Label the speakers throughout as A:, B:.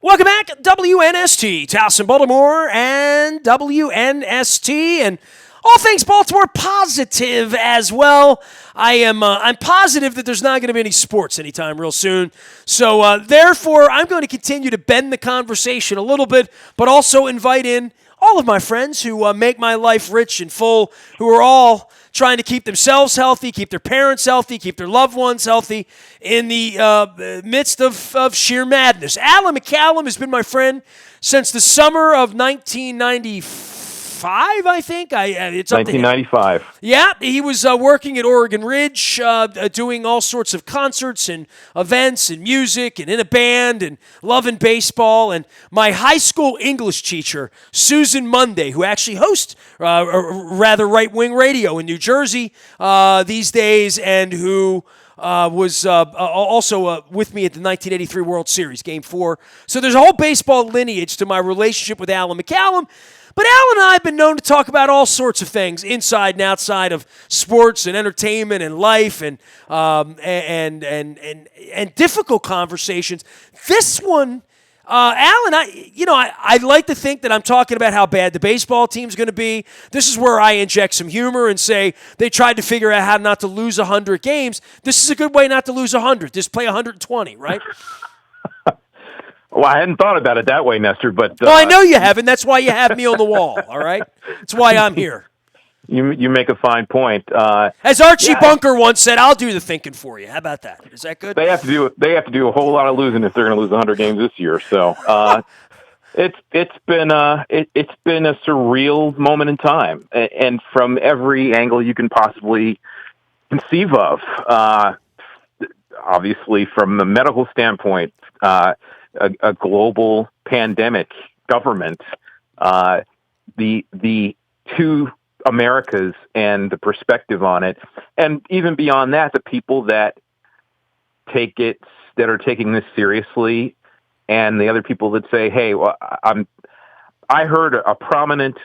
A: Welcome back, WNST, Towson, Baltimore, and WNST, and all things Baltimore positive as well. I'm positive that there's not going to be any sports anytime real soon. So therefore, I'm going to continue to bend the conversation a little bit, but also invite in all of my friends who make my life rich and full, who are all trying to keep themselves healthy, keep their parents healthy, keep their loved ones healthy in the midst of sheer madness. Alan McCallum has been my friend since the summer of 1995, I think. It's up to him.
B: 1995.
A: Yeah, he was working at Oregon Ridge, doing all sorts of concerts and events and music and in a band and loving baseball. And my high school English teacher, Susan Monday, who actually hosts rather right-wing radio in New Jersey these days, and who was also with me at the 1983 World Series, Game 4. So there's a whole baseball lineage to my relationship with Alan McCallum. But Alan and I have been known to talk about all sorts of things inside and outside of sports and entertainment and life and difficult conversations. This one, Alan, I like to think that I'm talking about how bad the baseball team's going to be. This is where I inject some humor and say they tried to figure out how not to lose 100 games. This is a good way not to lose 100. Just play 120, right?
B: Well, I hadn't thought about it that way, Nestor, but...
A: Well, I know you haven't. That's why you have me on the wall, all right? That's why I'm here.
B: You make a fine point.
A: As Archie Bunker once said, I'll do the thinking for you. How about that? Is that good?
B: They have to do a whole lot of losing if they're going to lose 100 games this year. So it's been a surreal moment in time, and from every angle you can possibly conceive of. Obviously, from the medical standpoint, a global pandemic, government, the two Americas and the perspective on it, and even beyond that, the people that are taking this seriously, and the other people that say, "Hey, well, I heard a prominent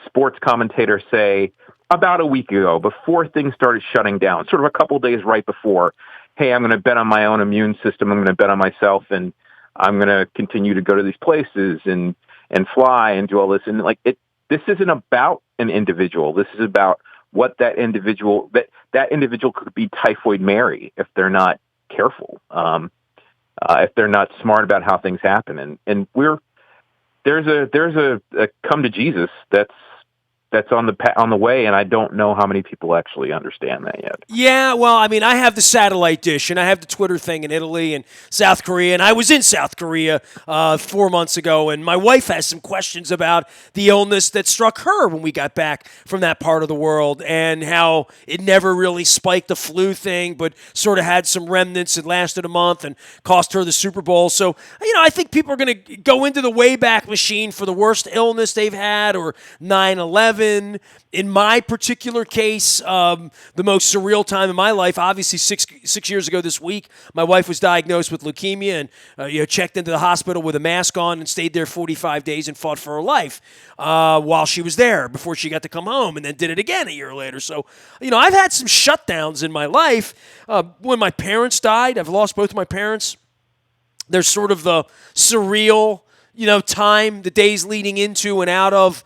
B: sports commentator say about a week ago, before things started shutting down, sort of a couple of days right before, hey, I'm going to bet on my own immune system. I'm going to bet on myself, and I'm going to continue to go to these places and fly and do all this. And this isn't about an individual. This is about what that individual could be Typhoid Mary if they're not careful, if they're not smart about how things happen. And there's a come to Jesus that's on the way, and I don't know how many people actually understand that yet.
A: Yeah, well, I mean, I have the satellite dish, and I have the Twitter thing in Italy and South Korea, and I was in South Korea 4 months ago, and my wife has some questions about the illness that struck her when we got back from that part of the world, and how it never really spiked the flu thing, but sort of had some remnants. It lasted a month and cost her the Super Bowl. So, I think people are going to go into the Wayback Machine for the worst illness they've had, or 9/11. In my particular case, the most surreal time in my life, obviously six years ago this week, my wife was diagnosed with leukemia and checked into the hospital with a mask on and stayed there 45 days and fought for her life while she was there before she got to come home, and then did it again a year later. So, I've had some shutdowns in my life. When my parents died, I've lost both of my parents. There's sort of the surreal time, the days leading into and out of,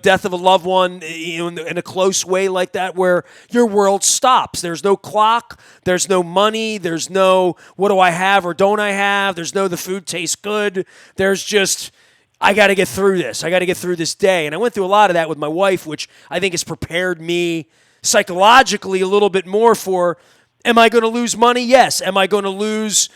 A: death of a loved one, in a close way like that, where your world stops. There's no clock. There's no money. There's no, what do I have or don't I have? There's no, the food tastes good. There's just, I got to get through this. I got to get through this day. And I went through a lot of that with my wife, which I think has prepared me psychologically a little bit more for, am I going to lose money? Yes. Am I going to lose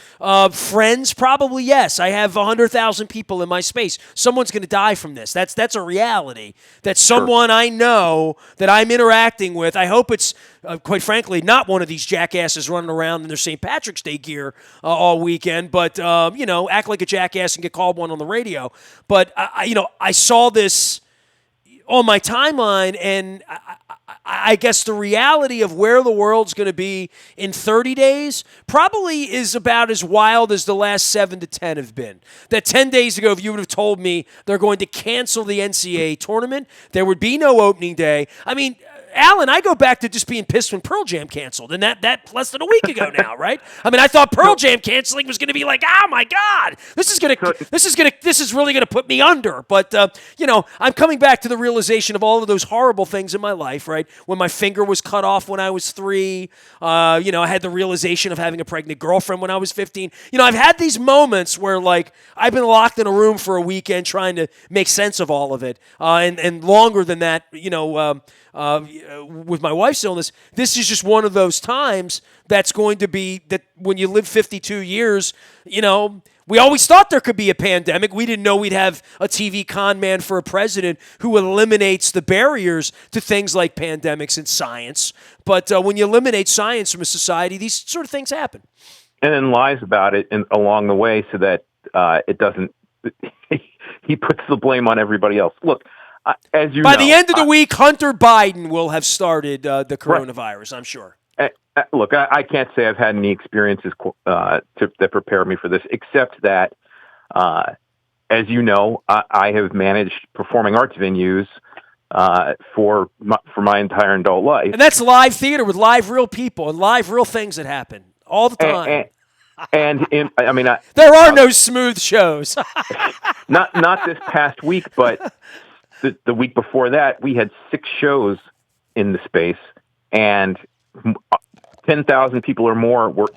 A: friends? Probably yes. I have 100,000 people in my space. Someone's going to die from this. That's a reality. That's someone I know that I'm interacting with. I hope it's, quite frankly, not one of these jackasses running around in their St. Patrick's Day gear all weekend, but, act like a jackass and get called one on the radio. But, I saw this on my timeline, and I guess the reality of where the world's going to be in 30 days probably is about as wild as the last 7 to 10 have been. That 10 days ago, if you would have told me they're going to cancel the NCAA tournament, there would be no opening day. I mean, Alan, I go back to just being pissed when Pearl Jam canceled, and that less than a week ago now, right? I mean, I thought Pearl Jam canceling was going to be like, oh my God, this is really going to put me under. But I'm coming back to the realization of all of those horrible things in my life, right? When my finger was cut off when I was 3, I had the realization of having a pregnant girlfriend when I was 15. I've had these moments where like I've been locked in a room for a weekend trying to make sense of all of it, and longer than that, with my wife's illness, this is just one of those times that's going to be that when you live 52 years, we always thought there could be a pandemic. We didn't know we'd have a TV con man for a president who eliminates the barriers to things like pandemics and science. But when you eliminate science from a society, these sort of things happen.
B: And then lies about it along the way so that it doesn't. He puts the blame on everybody else. Look, as you
A: by
B: know,
A: the end of the week, Hunter Biden will have started the coronavirus, right. I'm sure.
B: Look, I can't say I've had any experiences that prepare me for this, except that, as you know, I have managed performing arts venues for my entire adult life.
A: And that's live theater with live real people and live real things that happen all the time. There are no smooth shows.
B: not this past week, but the week before that, we had 6 shows in the space, and 10,000 people or more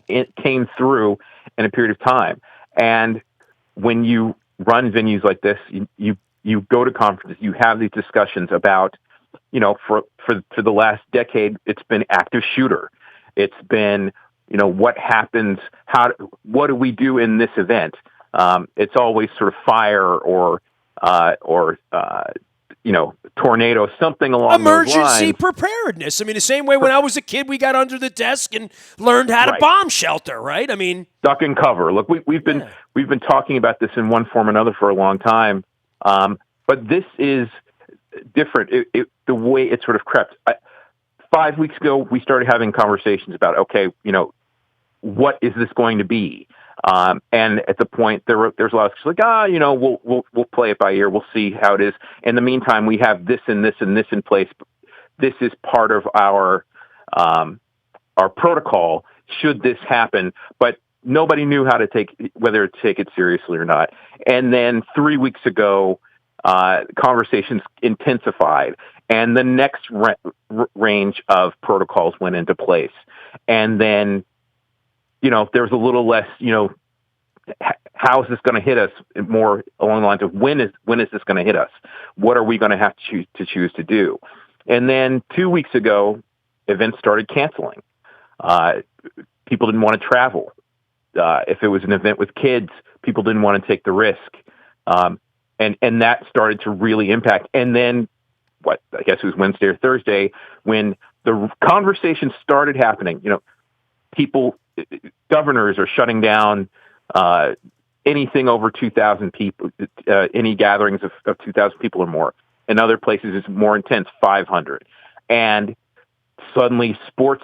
B: came through in a period of time. And when you run venues like this, you go to conferences, you have these discussions about, for the last decade, it's been active shooter. It's been, what happens, what do we do in this event? It's always sort of fire or tornado, something along
A: emergency
B: those lines.
A: Preparedness. I mean, the same way when I was a kid, we got under the desk and learned how to bomb shelter, right? I mean,
B: duck and cover. Look, we've been talking about this in one form or another for a long time, but this is different. The way it sort of crept. 5 weeks ago, we started having conversations about, okay, what is this going to be? And at the point, there's a lot of like, we'll play it by ear. We'll see how it is. In the meantime, we have this and this and this in place. This is part of our protocol should this happen. But nobody knew whether to take it seriously or not. And then 3 weeks ago, conversations intensified, and the next range of protocols went into place. And then, there was a little less, how is this going to hit us, more along the lines of when is this going to hit us? What are we going to have to choose to do? And then 2 weeks ago, events started canceling. People didn't want to travel. If it was an event with kids, people didn't want to take the risk. And that started to really impact. And then, I guess it was Wednesday or Thursday, when the conversation started happening, governors are shutting down anything over 2,000 people, any gatherings of 2,000 people or more. In other places, it's more intense, 500. And suddenly sports,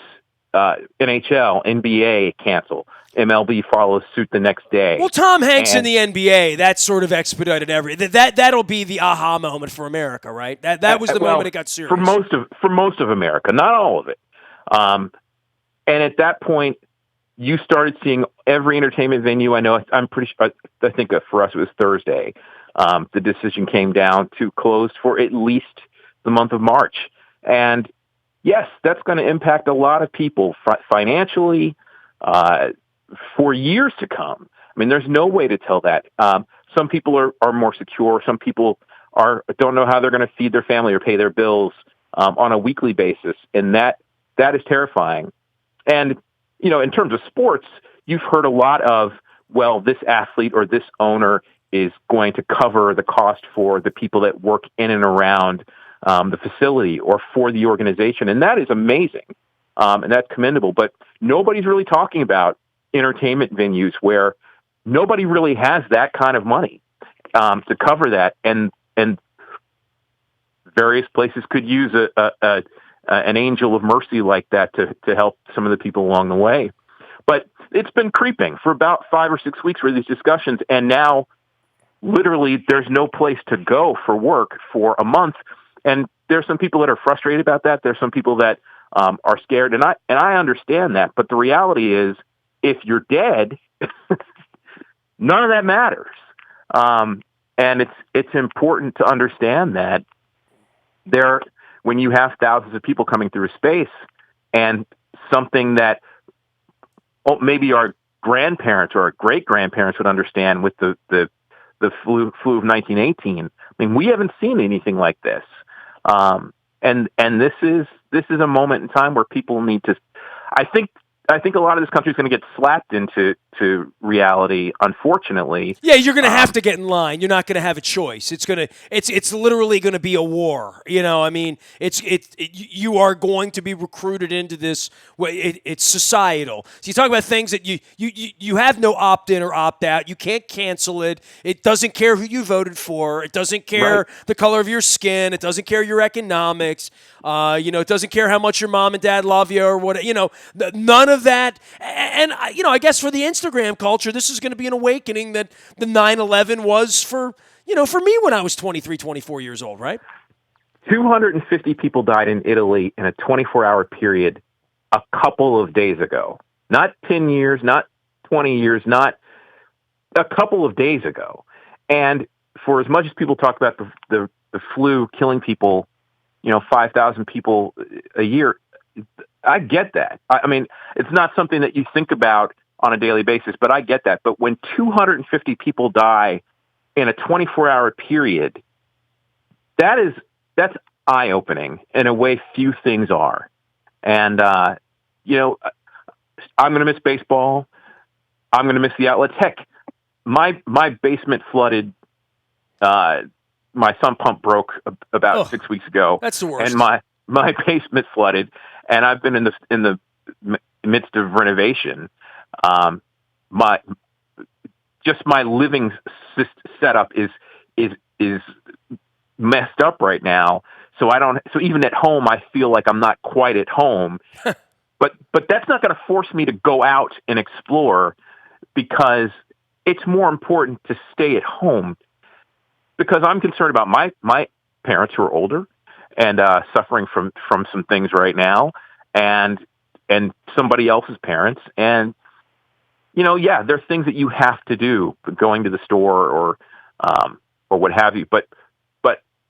B: NHL, NBA cancel. MLB follows suit the next day.
A: Well, Tom Hanks in the NBA, that sort of expedited everything. That'll be the aha moment for America, right? That was the moment it got serious.
B: For most of America, not all of it. And at that point, you started seeing every entertainment venue. I know, I'm pretty sure, I think for us it was Thursday. The decision came down to close for at least the month of March. And yes, that's going to impact a lot of people financially for years to come. I mean, there's no way to tell that. Some people are more secure. Some people don't know how they're going to feed their family or pay their bills on a weekly basis. And that is terrifying. And, in terms of sports, you've heard a lot of, well, this athlete or this owner is going to cover the cost for the people that work in and around the facility or for the organization. And that is amazing. And that's commendable. But nobody's really talking about entertainment venues where nobody really has that kind of money to cover that. And various places could use an angel of mercy like that to help some of the people along the way. But it's been creeping for about 5 or 6 weeks for these discussions. And now literally there's no place to go for work for a month. And there's some people that are frustrated about that. There's some people that are scared, and I understand that. But the reality is, if you're dead, none of that matters. And it's important to understand that when you have thousands of people coming through space, and something that maybe our grandparents or our great grandparents would understand with the flu of 1918. I mean, we haven't seen anything like this, and this is a moment in time where people need to. I think a lot of this country is going to get slapped into reality, unfortunately.
A: Yeah, you're going to have to get in line. You're not going to have a choice. It's literally going to be a war. I mean, you are going to be recruited into this. It's societal. So you talk about things that you have no opt-in or opt-out. You can't cancel it. It doesn't care who you voted for. It doesn't care the color of your skin. It doesn't care your economics. It doesn't care how much your mom and dad love you or what. None of that. And I guess for the Instagram culture, this is going to be an awakening that the 9/11 was for me when I was 23, 24 years old, right?
B: 250 people died in Italy in a 24-hour period a couple of days ago. Not 10 years, not 20 years, not a couple of days ago. And for as much as people talk about the flu killing people, 5,000 people a year, I get that. I mean, it's not something that you think about on a daily basis, but I get that. But when 250 people die in a 24-hour period, that's eye-opening in a way few things are. And, I'm going to miss baseball. I'm going to miss the outlets. Heck, my basement flooded. My sump pump broke about 6 weeks ago.
A: That's the worst.
B: And my basement flooded, and I've been in the midst of renovation. My living setup is messed up right now. So even at home, I feel like I'm not quite at home. But that's not going to force me to go out and explore, because it's more important to stay at home, because I'm concerned about my parents who are older and suffering from some things right now, and somebody else's parents. And there are things that you have to do, going to the store or what have you. But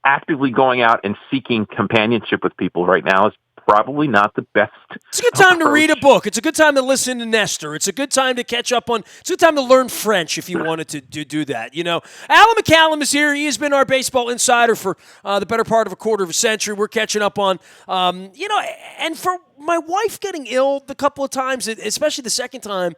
B: actively going out and seeking companionship with people right now is probably not the best.
A: It's a good time
B: approach.
A: to read a book. It's a good time to listen to Nestor. It's a good time to catch up on. It's a good time to learn French if you wanted to do that. Alan McCallum is here. He has been our baseball insider for the better part of a quarter of a century. We're catching up on, and for my wife getting ill the couple of times, especially the second time.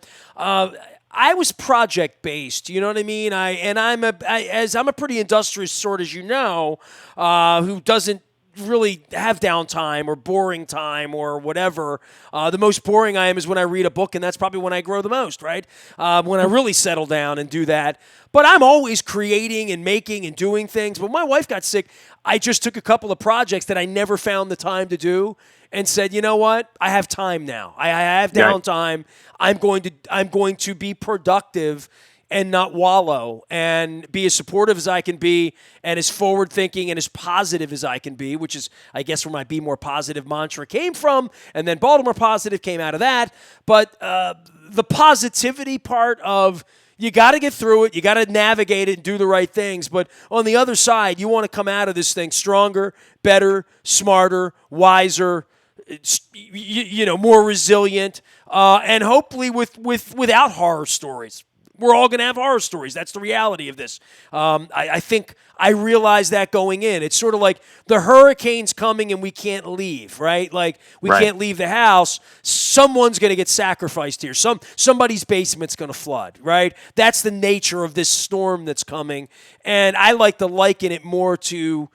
A: I was project based, you know what I mean? I'm a pretty industrious sort, as you know, who doesn't really have downtime or boring time or whatever. The most boring I am is when I read a book, and that's probably when I grow the most, right? When I really settle down and do that. But I'm always creating and making and doing things. When my wife got sick, I just took a couple of projects that I never found the time to do and said, you know what? I have time now. I have downtime. I'm going to be productive and not wallow, and be as supportive as I can be, and as forward-thinking and as positive as I can be, which is, I guess, where my Be More Positive mantra came from, and then Baltimore Positive came out of that. But the positivity part of, you got to get through it, you got to navigate it and do the right things, but on the other side, you want to come out of this thing stronger, better, smarter, wiser, more resilient, and hopefully without horror stories. We're all going to have horror stories. That's the reality of this. I think I realized that going in. It's sort of like the hurricane's coming and we can't leave, right? Like we can't leave the house. Someone's going to get sacrificed here. Somebody's basement's going to flood, right? That's the nature of this storm that's coming. And I like to liken it more to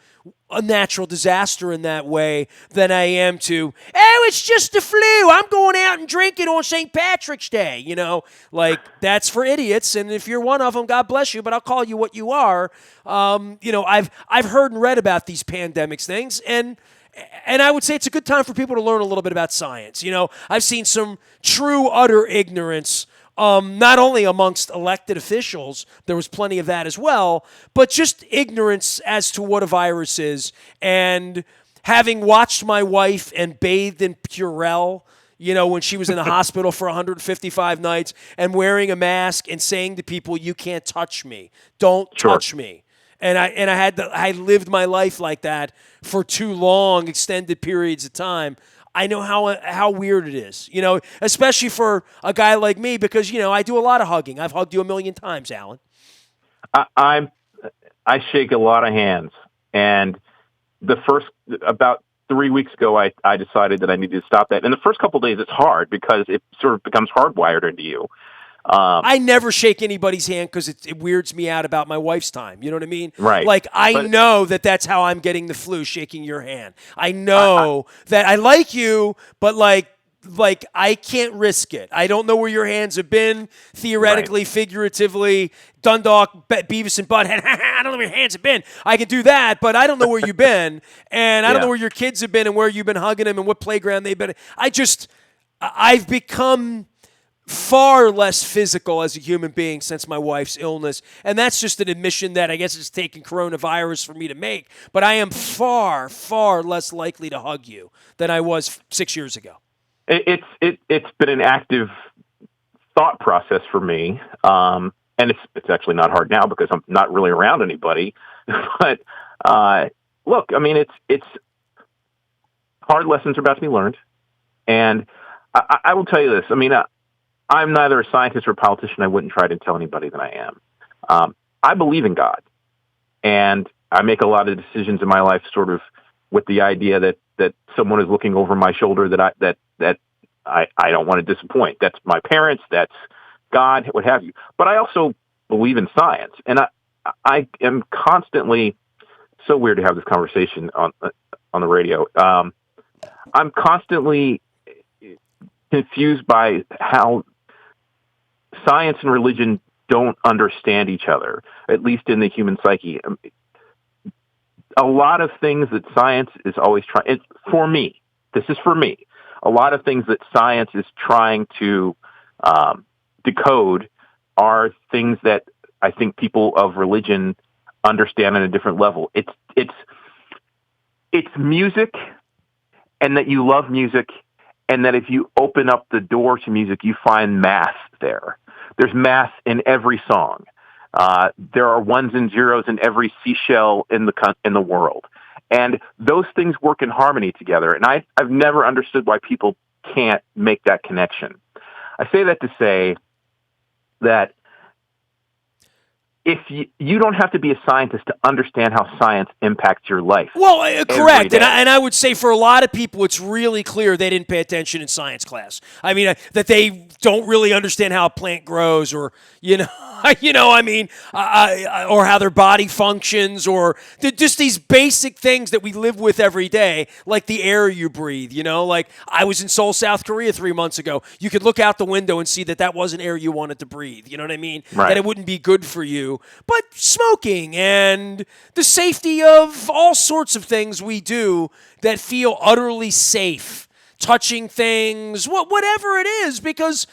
A: a natural disaster in that way than I am to, it's just the flu. I'm going out and drinking on St. Patrick's Day. Like that's for idiots. And if you're one of them, God bless you, but I'll call you what you are. I've heard and read about these pandemics things, and I would say it's a good time for people to learn a little bit about science. I've seen some true, utter ignorance, not only amongst elected officials, there was plenty of that as well, but just ignorance as to what a virus is. And having watched my wife and bathed in Purell, when she was in the hospital for 155 nights, and wearing a mask and saying to people, "You can't touch me. Don't
B: Sure.
A: touch me." And I lived my life like that for too long, extended periods of time. I know how weird it is, especially for a guy like me, because I do a lot of hugging. I've hugged you a million times, Alan.
B: I shake a lot of hands, and about 3 weeks ago, I decided that I needed to stop that. And the first couple of days, it's hard because it sort of becomes hardwired into you.
A: I never shake anybody's hand because it weirds me out about my wife's time. You know what I mean?
B: Right.
A: Like, I know that's how I'm getting the flu, shaking your hand. I know that I like you, but like I can't risk it. I don't know where your hands have been, theoretically, figuratively. Dundalk, Beavis and Butthead. I don't know where your hands have been. I can do that, but I don't know where you've been, and I don't know where your kids have been and where you've been hugging them and what playground they've been. I've become far less physical as a human being since my wife's illness. And that's just an admission that I guess it's taken coronavirus for me to make. But I am far, far less likely to hug you than I was 6 years ago.
B: It's been an active thought process for me. And it's actually not hard now because I'm not really around anybody. But look, I mean, it's hard lessons are about to be learned. And I will tell you this. I mean, I'm neither a scientist or a politician. I wouldn't try to tell anybody that I am. I believe in God, and I make a lot of decisions in my life sort of with the idea that someone is looking over my shoulder that I don't want to disappoint. That's my parents. That's God, what have you. But I also believe in science, and I am constantly so weird to have this conversation on the radio. I'm constantly confused by how science and religion don't understand each other, at least in the human psyche. A lot of things that science is always trying, for me, this is for me, a lot of things that science is trying to decode are things that I think people of religion understand on a different level. It's music, and that you love music, and that if you open up the door to music, you find math there. There's math in every song. There are ones and zeros in every seashell in the world. And those things work in harmony together. And I've never understood why people can't make that connection. I say that to say that if you don't have to be a scientist to understand how science impacts your life.
A: Well, correct. And I would say for a lot of people, it's really clear they didn't pay attention in science class. I mean, that they don't really understand how a plant grows, or, or how their body functions, or just these basic things that we live with every day, like the air you breathe, like I was in Seoul, South Korea 3 months ago. You could look out the window and see that wasn't air you wanted to breathe. You know what I mean?
B: Right.
A: That it wouldn't be good for you. But smoking and the safety of all sorts of things we do that feel utterly safe, touching things, whatever it is, because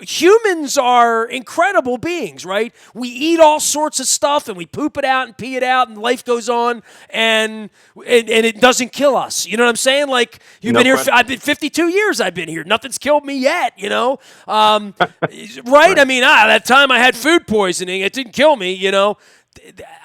A: humans are incredible beings, right? We eat all sorts of stuff and we poop it out and pee it out, and life goes on, and it doesn't kill us. You know what I'm saying? Like, you've been here. I've been 52 years. I've been here. Nothing's killed me yet. Right? I mean, that time I had food poisoning. It didn't kill me.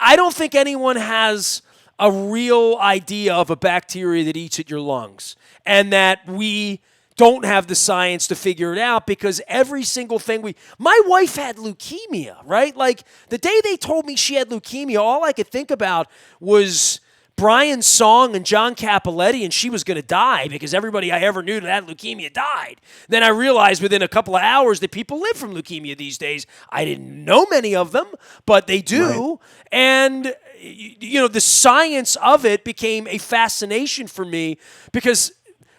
A: I don't think anyone has a real idea of a bacteria that eats at your lungs, and that we don't have the science to figure it out, because every single thing my wife had leukemia, right? Like, the day they told me she had leukemia, all I could think about was Brian's song and John Capoletti, and she was going to die because everybody I ever knew that had leukemia died. Then I realized within a couple of hours that people live from leukemia these days. I didn't know many of them, but they do. Right. And, the science of it became a fascination for me, because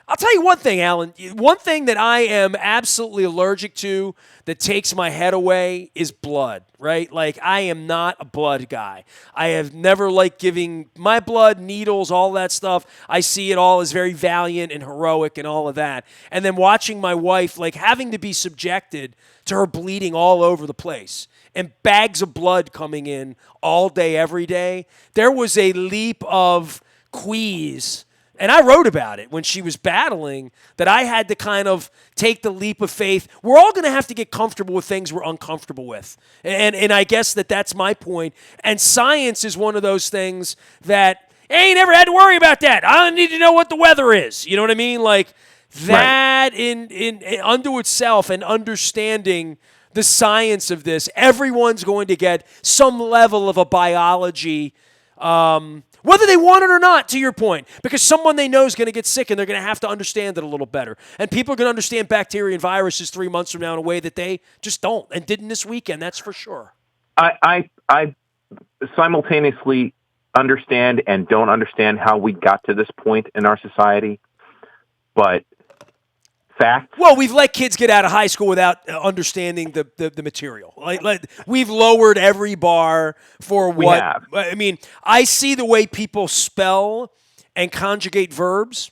A: I'll tell you one thing, Alan. One thing that I am absolutely allergic to that takes my head away is blood, right? Like, I am not a blood guy. I have never liked giving my blood, needles, all that stuff. I see it all as very valiant and heroic and all of that. And then watching my wife, like, having to be subjected to her bleeding all over the place and bags of blood coming in all day, every day, there was a leap of queasy. And I wrote about it when she was battling, that I had to kind of take the leap of faith. We're all going to have to get comfortable with things we're uncomfortable with. And I guess that's my point. And science is one of those things that, hey, you never had to worry about that. I don't need to know what the weather is. You know what I mean? Like that right. in unto itself, and understanding the science of this, everyone's going to get some level of a biology whether they want it or not, to your point, because someone they know is going to get sick and they're going to have to understand it a little better. And people are going to understand bacteria and viruses 3 months from now in a way that they just don't and didn't this weekend, that's for sure.
B: I simultaneously understand and don't understand how we got to this point in our society, but facts.
A: Well, we've let kids get out of high school without understanding the material. Like we've lowered every bar for what.
B: We have.
A: I mean, I see the way people spell and conjugate verbs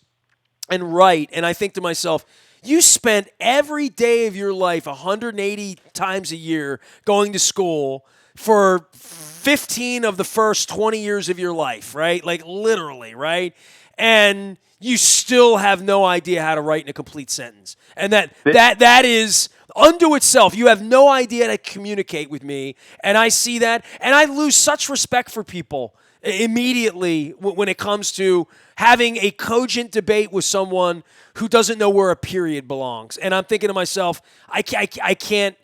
A: and write, and I think to myself, you spent every day of your life 180 times a year going to school for 15 of the first 20 years of your life, right? Like literally, right? And you still have no idea how to write in a complete sentence. And that is unto itself. You have no idea how to communicate with me. And I see that. And I lose such respect for people immediately when it comes to having a cogent debate with someone who doesn't know where a period belongs. And I'm thinking to myself, I can't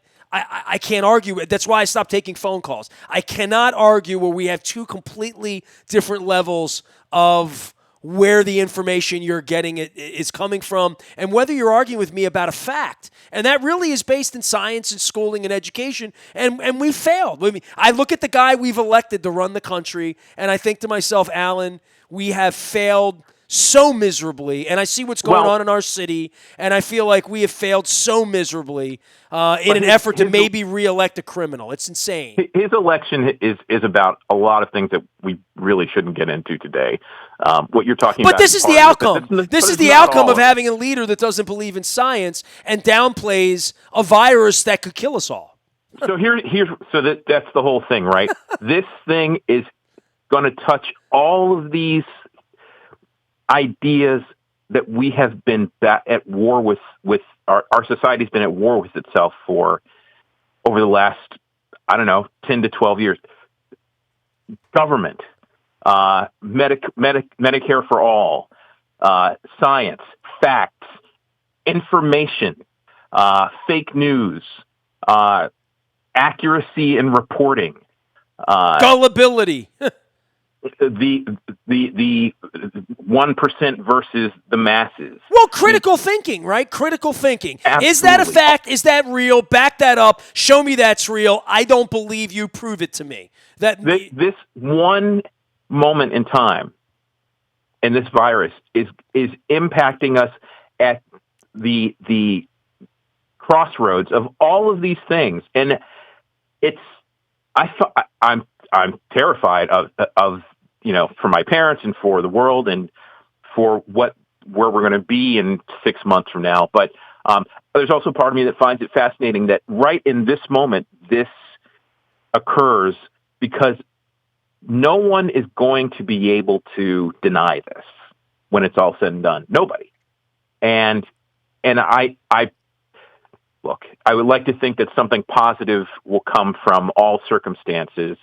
A: argue. That's why I stopped taking phone calls. I cannot argue where we have two completely different levels of where the information you're getting is coming from, and whether you're arguing with me about a fact. And that really is based in science and schooling and education, and we failed. I mean, I look at the guy we've elected to run the country, and I think to myself, Alan, we have failed so miserably, and I see what's going on in our city, and I feel like we have failed so miserably in an effort to maybe reelect a criminal. It's insane.
B: His election is about a lot of things that we really shouldn't get into today. What you're talking about.
A: But this is the outcome. This is the outcome of having a leader that doesn't believe in science and downplays a virus that could kill us all.
B: So that's the whole thing, right? This thing is going to touch all of these ideas that we have been at war with our society's been at war with itself for over the last, 10 to 12 years. Government, Medicare for all, science, facts, information, fake news, accuracy in reporting,
A: gullibility.
B: The 1% versus the masses.
A: Well, critical thinking, right? Critical thinking.
B: Absolutely.
A: Is that a fact? Is that real? Back that up. Show me that's real. I don't believe you. Prove it to me.
B: This one moment in time, and this virus is impacting us at the crossroads of all of these things, and I'm terrified of for my parents and for the world and for where we're going to be in 6 months from now. But there's also part of me that finds it fascinating that right in this moment, this occurs because no one is going to be able to deny this when it's all said and done. Nobody. And I look, I would like to think that something positive will come from all circumstances.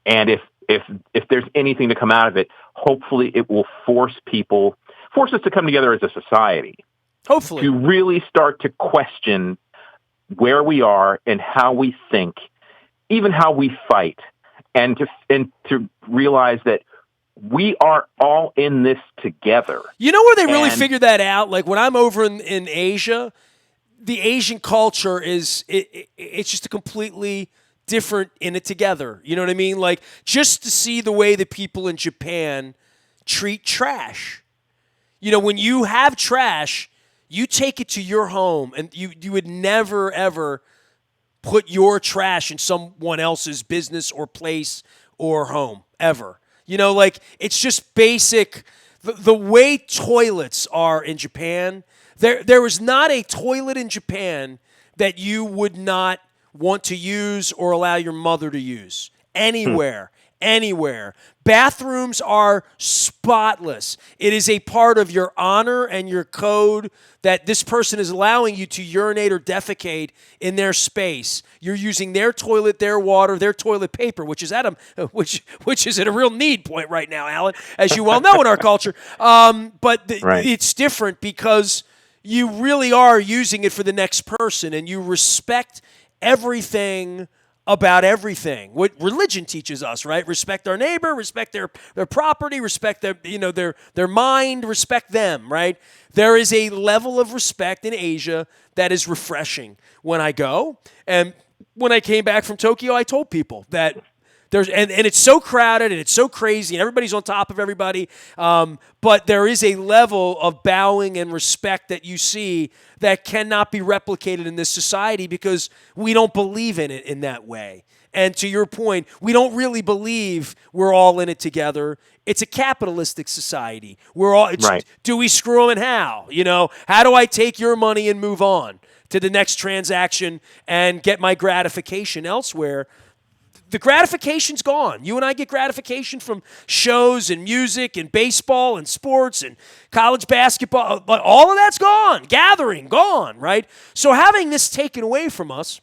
B: And if there's anything to come out of it, hopefully it will force us to come together as a society.
A: Hopefully.
B: To really start to question where we are and how we think, even how we fight, and to realize that we are all in this together.
A: You know where they really figured that out? Like when I'm over in Asia, the Asian culture it's just a completely different in it together. You know what I mean? Like just to see the way the people in Japan treat trash. When you have trash, you take it to your home, and you would never, ever put your trash in someone else's business or place or home, ever. It's just basic. The way toilets are in Japan, there is not a toilet in Japan that you would not want to use or allow your mother to use anywhere. anywhere. Bathrooms are spotless. It is a part of your honor and your code that this person is allowing you to urinate or defecate in their space. You're using their toilet, their water, their toilet paper, which is which is at a real need point right now, Alan, as you well know in our culture.
B: Right.
A: It's different because you really are using it for the next person, and you respect everything about everything. What religion teaches us, right? Respect our neighbor, respect their property, respect their mind, respect them, right? There is a level of respect in Asia that is refreshing when I go. And when I came back from Tokyo, I told people that and it's so crowded and it's so crazy and everybody's on top of everybody. But there is a level of bowing and respect that you see that cannot be replicated in this society because we don't believe in it in that way. And to your point, we don't really believe we're all in it together. It's a capitalistic society.
B: Right.
A: Do we screw them and how? How do I take your money and move on to the next transaction and get my gratification elsewhere? The gratification's gone. You and I get gratification from shows and music and baseball and sports and college basketball, but all of that's gone. Gathering, gone, right? So having this taken away from us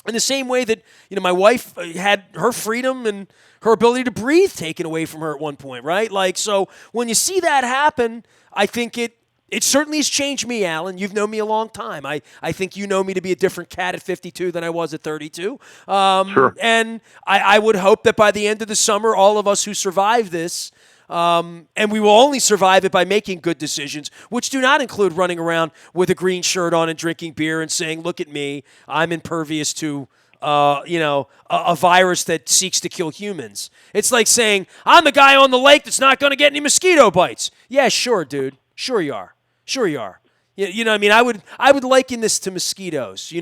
A: in the same way that, my wife had her freedom and her ability to breathe taken away from her at one point, right? So when you see that happen, I think it certainly has changed me, Alan. You've known me a long time. I think you know me to be a different cat at 52 than I was at 32.
B: Sure.
A: And I would hope that by the end of the summer, all of us who survive this, and we will only survive it by making good decisions, which do not include running around with a green shirt on and drinking beer and saying, look at me, I'm impervious to a virus that seeks to kill humans. It's like saying, I'm the guy on the lake that's not going to get any mosquito bites. Yeah, sure, dude. Sure you are. Sure you are. You know what I mean? I would liken this to mosquitoes.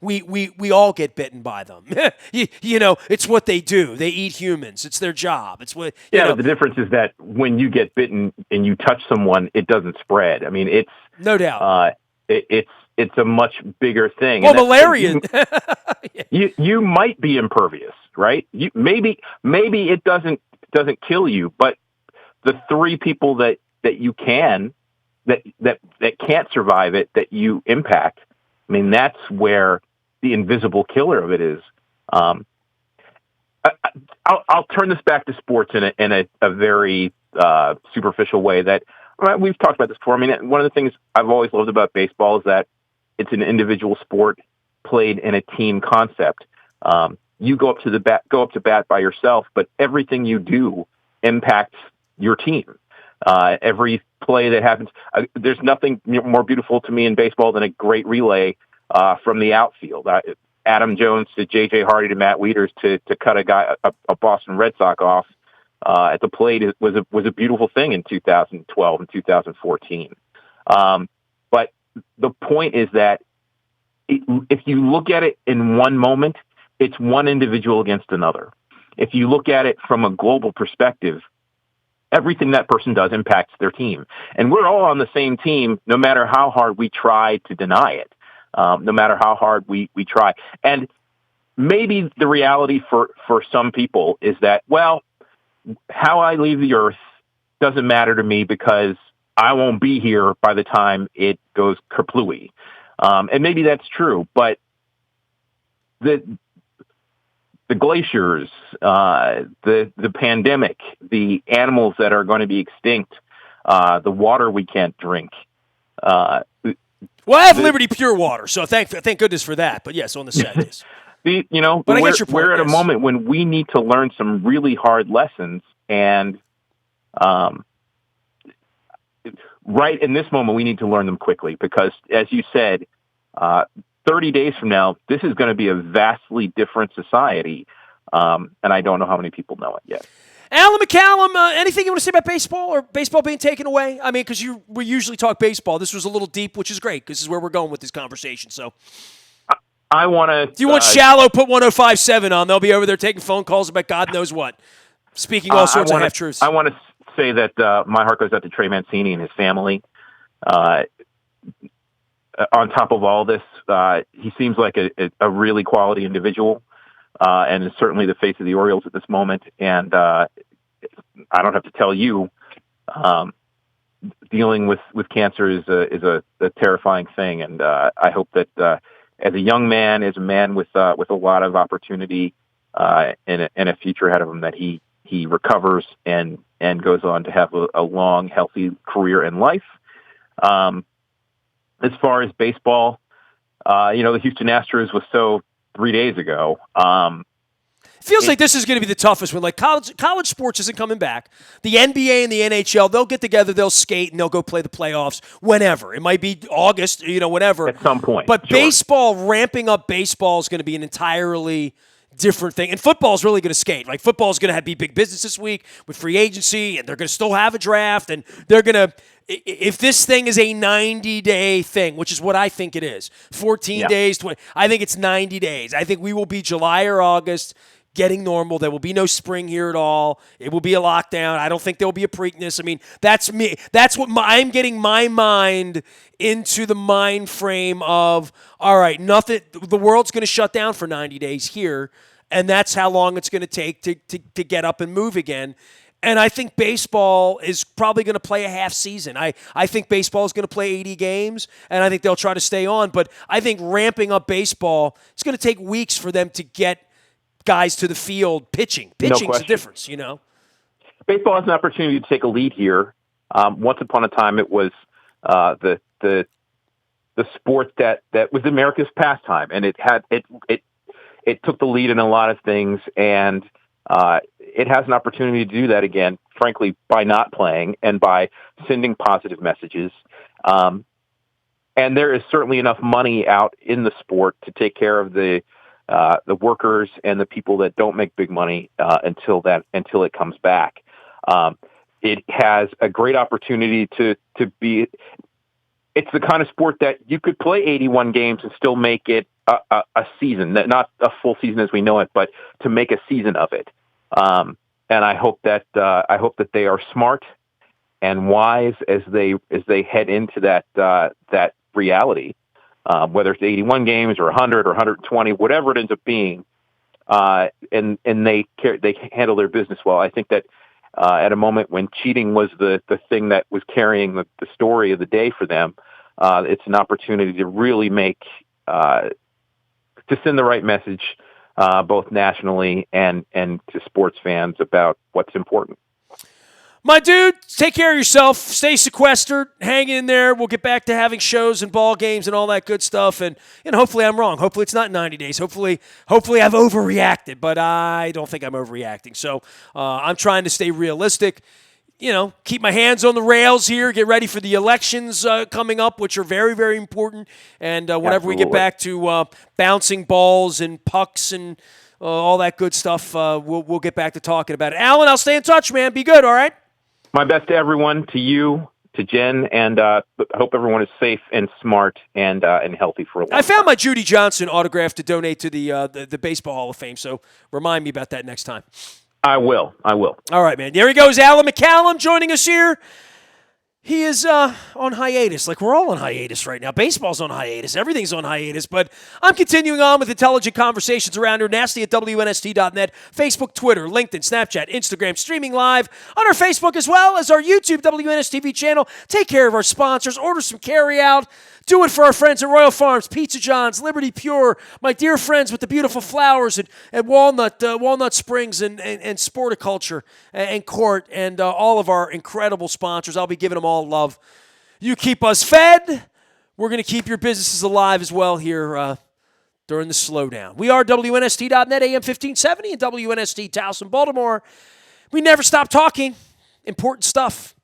A: We all get bitten by them. It's what they do. They eat humans. It's their job. It's what
B: But the difference is that when you get bitten and you touch someone, it doesn't spread. I mean, it's
A: no doubt.
B: It's a much bigger thing.
A: Well, malaria.
B: You might be impervious, right? Maybe it doesn't kill you, but the three people that you can that can't survive it, that you impact, I mean, that's where the invisible killer of it is. I'll turn this back to sports in a very superficial way that we've talked about this before. I mean, one of the things I've always loved about baseball is that it's an individual sport played in a team concept. You go up to bat by yourself, but everything you do impacts your team. Every play that happens, there's nothing more beautiful to me in baseball than a great relay from the outfield. Adam Jones to J.J. Hardy to Matt Wieters to cut a Boston Red Sox off at the plate was a beautiful thing in 2012 and 2014. But the point is that if you look at it in one moment, it's one individual against another. If you look at it from a global perspective, everything that person does impacts their team. And we're all on the same team, no matter how hard we try to deny it, no matter how hard we try. And maybe the reality for some people is that, well, how I leave the earth doesn't matter to me because I won't be here by the time it goes kerplooey. And maybe that's true, but the glaciers, the pandemic, the animals that are going to be extinct, the water we can't drink.
A: Well, I have Liberty Pure Water, so thank goodness for that. But yes, on the set, yes.
B: But I get your point, we're at a moment when we need to learn some really hard lessons, and right in this moment, we need to learn them quickly because, as you said, 30 days from now, this is going to be a vastly different society, and I don't know how many people know it yet.
A: Alan McCallum, anything you want to say about baseball or baseball being taken away? I mean, because we usually talk baseball. This was a little deep, which is great because this is where we're going with this conversation. So,
B: I want to.
A: Do you want Shallow? Put 105.7 on. They'll be over there taking phone calls about God knows what, speaking all sorts of half truths.
B: I want to say that my heart goes out to Trey Mancini and his family. On top of all this, he seems like a really quality individual. and is certainly the face of the Orioles at this moment. And I don't have to tell you, dealing with cancer is a terrifying thing. And I hope that as a young man, as a man with a lot of opportunity and a future ahead of him, that he recovers and goes on to have a long, healthy career in life. As far as baseball, the Houston Astros was so 3 days ago.
A: Feels like this is going to be the toughest one. Like college sports isn't coming back. The NBA and the NHL, they'll get together, they'll skate, and they'll go play the playoffs whenever. It might be August, whatever.
B: At some point.
A: But
B: sure.
A: baseball, ramping up baseball is going to be an entirely different thing. And football is really going to skate. Like football is going to be big business this week with free agency, and they're going to still have a draft, and they're going to – if this thing is a 90-day thing, which is what I think it is, 14 days, 20, I think it's 90 days. I think we will be July or August – getting normal. There will be no spring here at all. It will be a lockdown. I don't think there will be a Preakness. I mean, that's me. That's what I'm getting my mind into the mind frame of, all right, nothing. The world's going to shut down for 90 days here, and that's how long it's going to take to get up and move again. And I think baseball is probably going to play a half season. I think baseball is going to play 80 games, and I think they'll try to stay on. But I think ramping up baseball, it's going to take weeks for them to get guys to the field pitching. Pitching's the difference,
B: Baseball has an opportunity to take a lead here. Once upon a time, it was the sport that was America's pastime, and it took the lead in a lot of things, and it has an opportunity to do that again, frankly, by not playing and by sending positive messages. And there is certainly enough money out in the sport to take care of the workers and the people that don't make big money until it comes back. It has a great opportunity to be. It's the kind of sport that you could play 81 games and still make it a season, not a full season as we know it, but to make a season of it. And I hope that they are smart and wise as they head into that reality. Whether it's 81 games or 100 or 120, whatever it ends up being, and they handle their business well. I think that at a moment when cheating was the thing that was carrying the story of the day for them, it's an opportunity to really to send the right message, both nationally and to sports fans about what's important.
A: My dude, take care of yourself. Stay sequestered. Hang in there. We'll get back to having shows and ball games and all that good stuff. And hopefully I'm wrong. Hopefully it's not 90 days. Hopefully I've overreacted. But I don't think I'm overreacting. So I'm trying to stay realistic. Keep my hands on the rails here. Get ready for the elections coming up, which are very, very important. And whenever we get back to bouncing balls and pucks and all that good stuff, we'll get back to talking about it. Alan, I'll stay in touch, man. Be good, all right?
B: My best to everyone, to you, to Jen, and I hope everyone is safe and smart and healthy for a long time.
A: I found my Judy Johnson autograph to donate to the Baseball Hall of Fame, so remind me about that next time.
B: I will.
A: All right, man. There he goes, Alan McCallum joining us here. He is on hiatus. Like, we're all on hiatus right now. Baseball's on hiatus. Everything's on hiatus. But I'm continuing on with intelligent conversations around here. Nasty at WNST.net. Facebook, Twitter, LinkedIn, Snapchat, Instagram, streaming live on our Facebook as well as our YouTube WNSTV channel. Take care of our sponsors. Order some carry-out. Do it for our friends at Royal Farms, Pizza John's, Liberty Pure, my dear friends with the beautiful flowers at Walnut Springs and Sporticulture and Court, and all of our incredible sponsors. I'll be giving them all love. You keep us fed. We're going to keep your businesses alive as well here during the slowdown. We are WNST.net, AM 1570, and WNST Towson, Baltimore. We never stop talking important stuff.